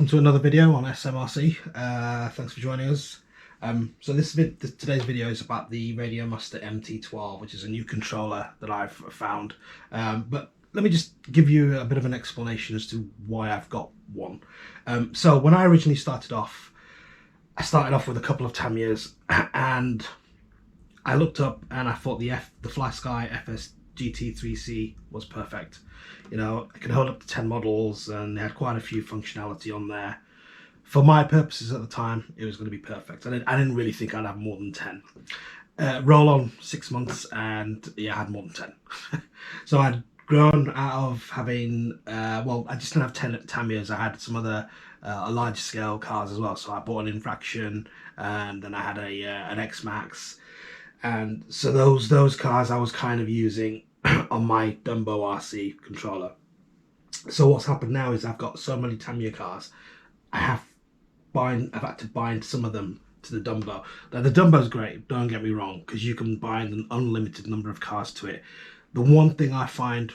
to another video on SMRC. Thanks for joining us. So today's video is about the Radiomaster MT12, which is a new controller that I've found. But let me just give you a bit of an explanation as to why I've got one. So when I originally started off, I started off with a couple of Tamiyas, and I looked up and I thought the FlySky FS GT3C was perfect. You know, I could hold up to 10 models and they had quite a few functionality on there. For my purposes at the time, it was going to be perfect. I didn't really think I'd have more than 10. Roll on 6 months and yeah, I had more than 10. So I'd grown out of having, well, I just didn't have 10 Tamiyas. I had some other large scale cars as well. So I bought an Infraction and then I had an X-Max. And so those cars I was kind of using on my Dumbo RC controller. So what's happened now is I've got so many Tamiya cars, I've had to bind some of them to the Dumbo. Now the Dumbo's great, don't get me wrong, because you can bind an unlimited number of cars to it. The one thing I find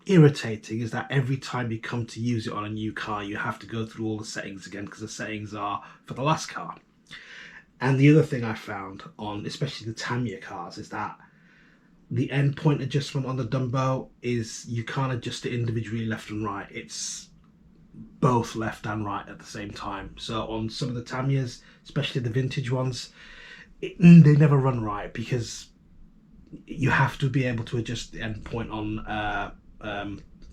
irritating is that every time you come to use it on a new car, you have to go through all the settings again, because the settings are for the last car. And the other thing I found on especially the Tamiya cars is that the endpoint adjustment on the Dumbo is you can't adjust it individually left and right. It's both left and right at the same time. So on some of the Tamiyas, especially the vintage ones, they never run right because you have to be able to adjust the endpoint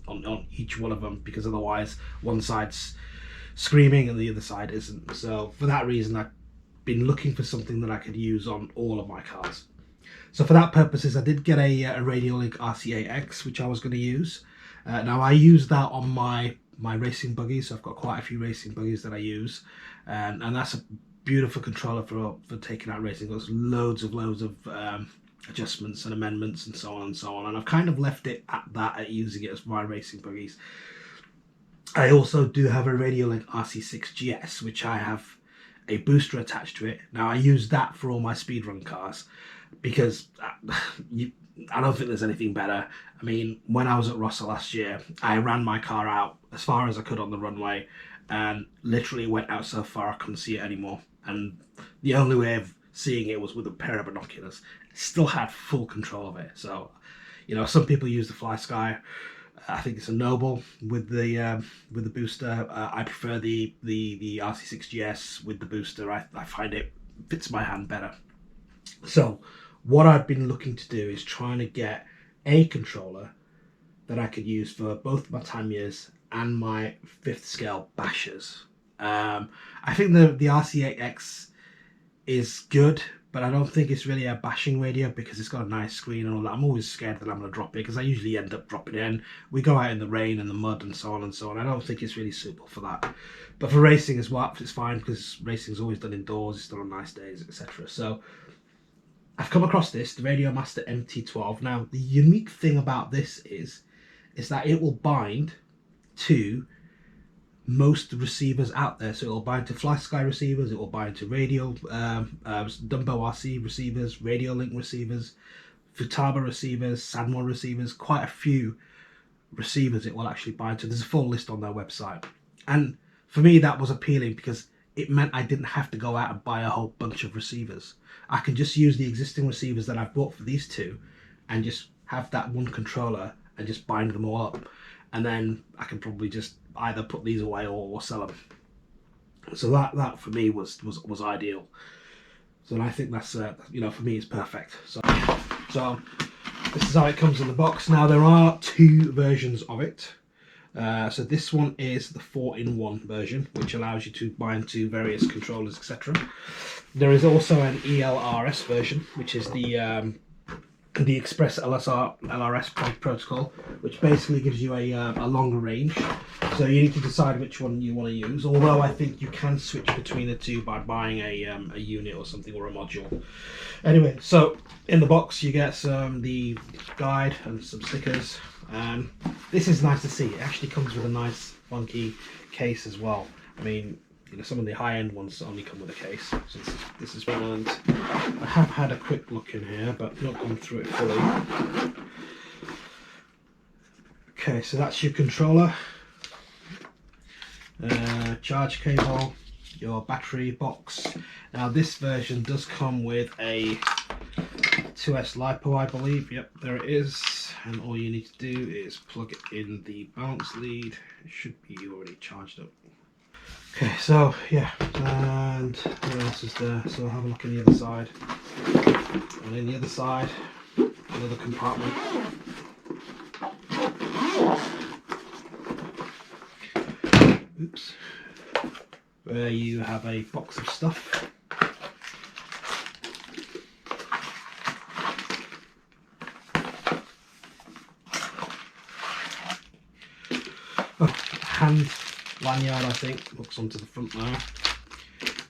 on each one of them, because otherwise one side's screaming and the other side isn't. So for that reason, I've been looking for something that I could use on all of my cars. So for that purposes, I did get a Radiolink RCA-X, which I was going to use. Now I use that on my racing buggies. So I've got quite a few racing buggies that I use, and that's a beautiful controller for taking out racing. There's loads of adjustments and amendments and so on and so on. And I've kind of left it at that, at using it as my racing buggies. I also do have a Radiolink RC6GS, which I have a booster attached to it. Now I use that for all my speedrun cars because I don't think there's anything better. I mean, when I was at Russell last year, I ran my car out as far as I could on the runway and literally went out so far I couldn't see it anymore. And the only way of seeing it was with a pair of binoculars. Still had full control of it. So, you know, some people use the FlySky. I think it's a Noble with the booster. I prefer the RC6GS with the booster. I find it fits my hand better. So what I've been looking to do is trying to get a controller that I could use for both my Tamiyas and my 5th scale bashers. I think the RCA-X is good, but I don't think it's really a bashing radio because it's got a nice screen and all that. I'm always scared that I'm going to drop it because I usually end up dropping it in. We go out in the rain and the mud and so on and so on. I don't think it's really suitable for that. But for racing as well, it's fine because racing is always done indoors, it's done on nice days, etc. So I've come across this, the Radiomaster MT12. Now, the unique thing about this is that it will bind to most receivers out there. So it will bind to FlySky receivers, it will bind to Dumbo RC receivers, Radiolink receivers, Futaba receivers, Sanwa receivers, quite a few receivers it will actually bind to. There's a full list on their website. And for me, that was appealing because it meant I didn't have to go out and buy a whole bunch of receivers. I can just use the existing receivers that I've bought for these two and just have that one controller and just bind them all up. And then I can probably just either put these away or sell them. So that for me was ideal. So I think that's you know, for me it's perfect. So this is how it comes in the box. Now there are 2 versions of it. So this one is the 4-in-1 version, which allows you to bind to various controllers, etc. There is also an ELRS version, which is the Express LRS protocol, which basically gives you a longer range. So you need to decide which one you want to use, although I think you can switch between the two by buying a unit or something, or a module. Anyway, so in the box you get the guide and some stickers, and this is nice to see. It actually comes with a nice funky case as well. I mean, you know, some of the high-end ones only come with a case. So this is one, and I have had a quick look in here, but not gone through it fully. Okay, so that's your controller. charge cable, your battery box. Now this version does come with a 2S LiPo, I believe. Yep, there it is. And all you need to do is plug it in the balance lead. It should be already charged up. Okay, so yeah, and what else is there? So have a look on the other side. And in the other side, another compartment. Oops. Where you have a box of stuff. Hand lanyard, I think, looks onto the front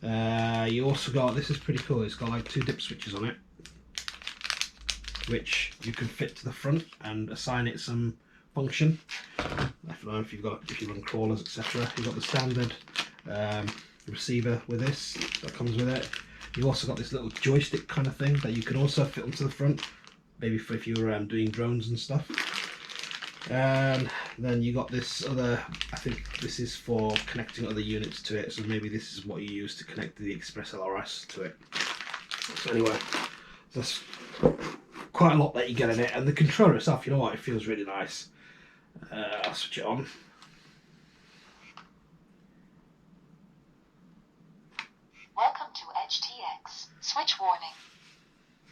now. You also got, this is pretty cool, it's got like 2 dip switches on it, which you can fit to the front and assign it some function. I don't know if you run crawlers, etc. You've got the standard receiver with this that comes with it. You also got this little joystick kind of thing that you can also fit onto the front, maybe for if you were doing drones and stuff. And then you got this other, I think this is for connecting other units to it, so maybe this is what you use to connect the Express LRS to it. So anyway, that's quite a lot that you get in it, and the controller itself, you know what, it feels really nice. I'll switch it on. Welcome to HTX. Switch warning.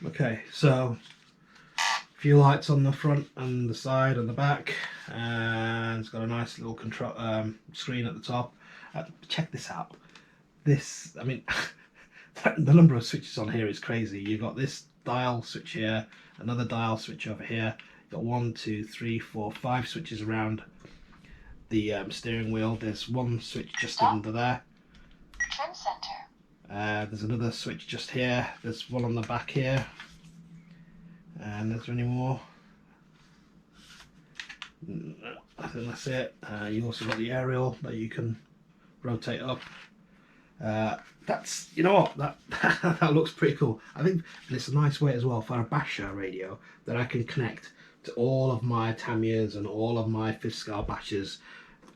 Okay, so few lights on the front and the side and the back, and it's got a nice little control screen at the top. Check this out. This, I mean, the number of switches on here is crazy. You've got this dial switch here, another dial switch over here. You've got 1, 2, 3, 4, 5 switches around the steering wheel. There's one switch just under there. Trim center. There's another switch just here. There's one on the back here. And is there any more? I think that's it. You also got the aerial that you can rotate up. That's, you know what, that that looks pretty cool. I think, and it's a nice way as well for a basher radio that I can connect to all of my Tamiya's and all of my 5th scale bashers.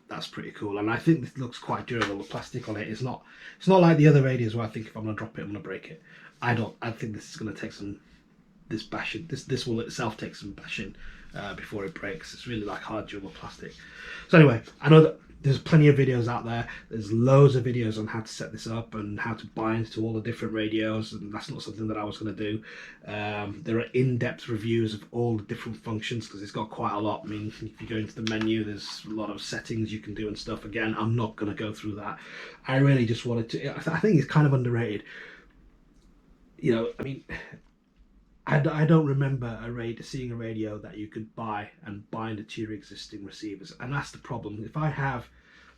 That's pretty cool, and I think this looks quite durable. The plastic on it is not, it's not like the other radios where I think if I'm gonna drop it, I'm gonna break it. I think this is gonna take some. This bashing, this will itself take some bashing before it breaks. It's really like hard durable plastic. So anyway, I know that there's plenty of videos out there. There's loads of videos on how to set this up and how to bind to all the different radios, and that's not something that I was going to do. There are in-depth reviews of all the different functions because it's got quite a lot. I mean, if you go into the menu, there's a lot of settings you can do and stuff. Again, I'm not going to go through that. I really just wanted to, I think it's kind of underrated. You know, I mean, I don't remember seeing a radio that you could buy and bind it to your existing receivers, and that's the problem. If I have,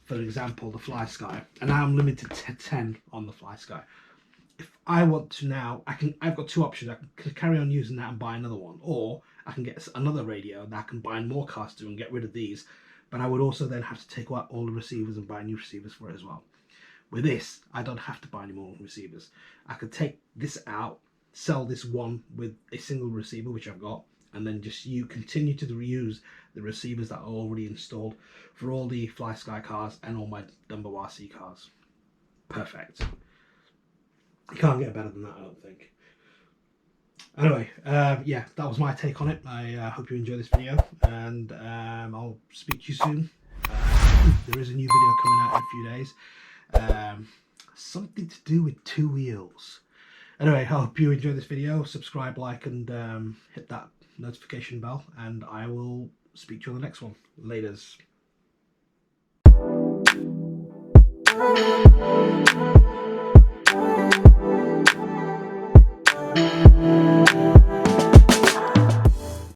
for example, the FlySky, and now I'm limited to 10 on the FlySky. If I want to now, I've got 2 options. I can carry on using that and buy another one, or I can get another radio that I can bind more cars to and get rid of these. But I would also then have to take out all the receivers and buy new receivers for it as well. With this, I don't have to buy any more receivers. I could take this out, sell this one with a single receiver, which I've got, and then just continue to reuse the receivers that are already installed for all the FlySky cars and all my Dumbo RC cars. Perfect. You can't get better than that, I don't think. Anyway, yeah, that was my take on it. I hope you enjoyed this video, and I'll speak to you soon. There is a new video coming out in a few days. Something to do with 2 wheels. Anyway, I hope you enjoyed this video. Subscribe, like, and hit that notification bell, and I will speak to you on the next one. Laters.